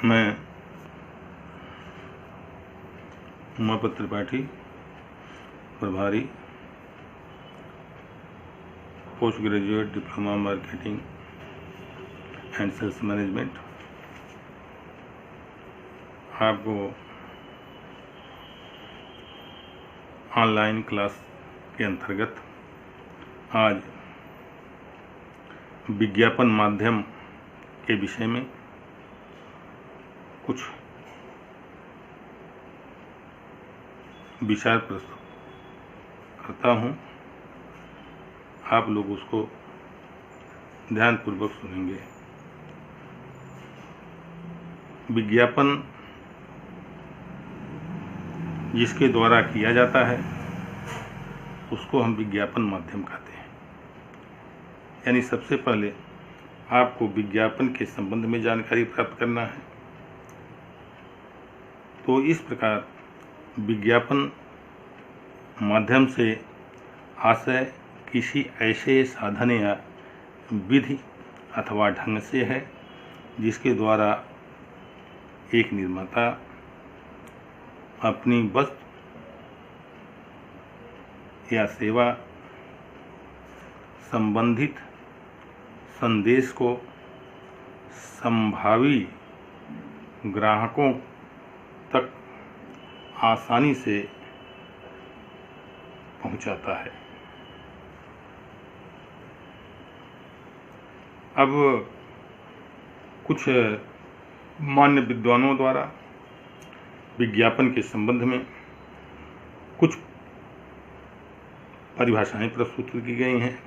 मैं उमापति त्रिपाठी, प्रभारी post graduate diploma marketing and sales management, आपको ऑनलाइन क्लास के अंतर्गत आज विज्ञापन माध्यम के विषय में कुछ विचार प्रस्तुत करता हूँ। आप लोग उसको ध्यानपूर्वक सुनेंगे। विज्ञापन जिसके द्वारा किया जाता है उसको हम विज्ञापन माध्यम कहते हैं। यानी सबसे पहले आपको विज्ञापन के संबंध में जानकारी प्राप्त करना है। तो इस प्रकार विज्ञापन माध्यम से आशय किसी ऐसे साधन या विधि अथवा ढंग से है जिसके द्वारा एक निर्माता अपनी वस्तु या सेवा संबंधित संदेश को संभावी ग्राहकों तक आसानी से पहुंचाता है। अब कुछ मान्य विद्वानों द्वारा विज्ञापन के संबंध में कुछ परिभाषाएं प्रस्तुत की गई हैं,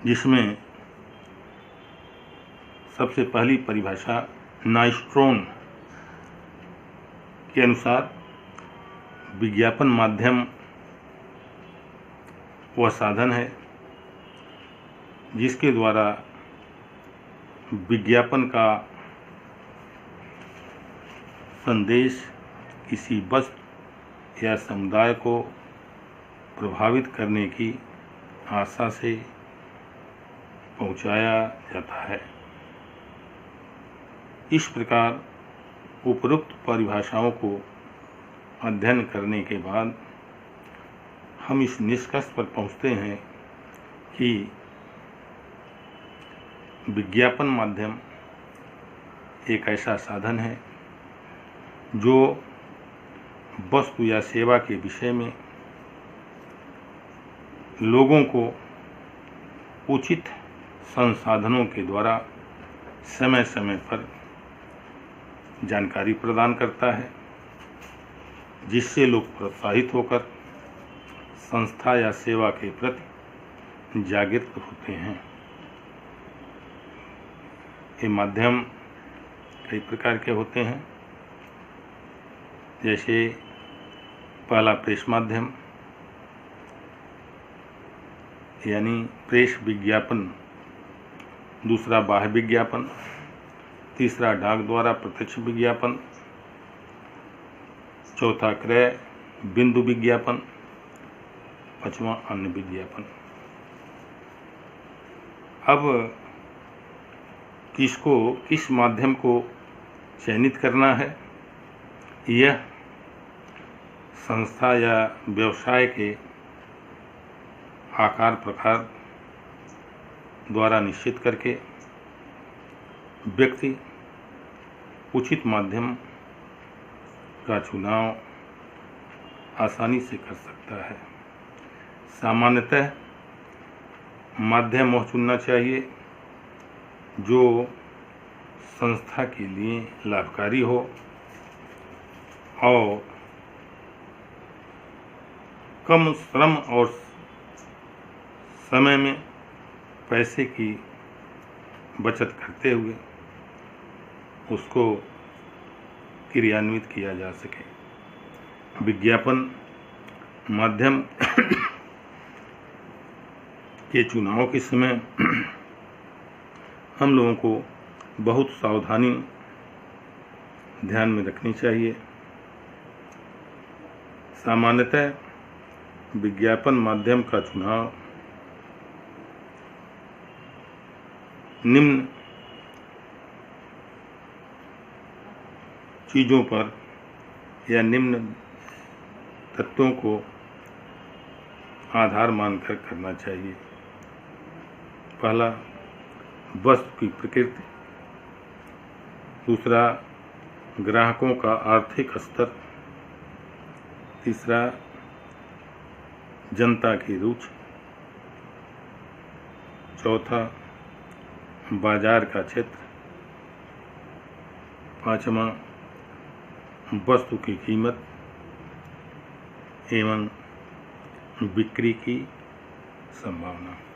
जिसमें सबसे पहली परिभाषा नाइस्ट्रोन के अनुसार विज्ञापन माध्यम वह साधन है जिसके द्वारा विज्ञापन का संदेश किसी वस्तु या समुदाय को प्रभावित करने की आशा से पहुंचाया जाता है। इस प्रकार उपरोक्त परिभाषाओं को अध्ययन करने के बाद हम इस निष्कर्ष पर पहुंचते हैं कि विज्ञापन माध्यम एक ऐसा साधन है जो वस्तु या सेवा के विषय में लोगों को उचित संसाधनों के द्वारा समय समय पर जानकारी प्रदान करता है, जिससे लोग प्रोत्साहित होकर संस्था या सेवा के प्रति जागृत होते हैं। ये माध्यम कई प्रकार के होते हैं, जैसे पहला प्रेस माध्यम यानी प्रेस विज्ञापन, दूसरा बाह्य विज्ञापन, तीसरा डाक द्वारा प्रत्यक्ष विज्ञापन, चौथा क्रय बिंदु विज्ञापन, पांचवा अन्य विज्ञापन। अब किस माध्यम को चयनित करना है, यह संस्था या व्यवसाय के आकार प्रकार द्वारा निश्चित करके व्यक्ति उचित माध्यम का चुनाव आसानी से कर सकता है। सामान्यतः माध्यम वह चुनना चाहिए जो संस्था के लिए लाभकारी हो और कम श्रम और समय में पैसे की बचत करते हुए उसको क्रियान्वित किया जा सके। विज्ञापन माध्यम के चुनाव के समय हम लोगों को बहुत सावधानी ध्यान में रखनी चाहिए। सामान्यतः विज्ञापन माध्यम का चुनाव निम्न चीज़ों पर या निम्न तत्वों को आधार मानकर करना चाहिए। पहला, वस्तु की प्रकृति। दूसरा, ग्राहकों का आर्थिक स्तर। तीसरा, जनता की रुचि। चौथा, बाजार का क्षेत्र। पांचवा, वस्तु की कीमत एवं बिक्री की संभावना।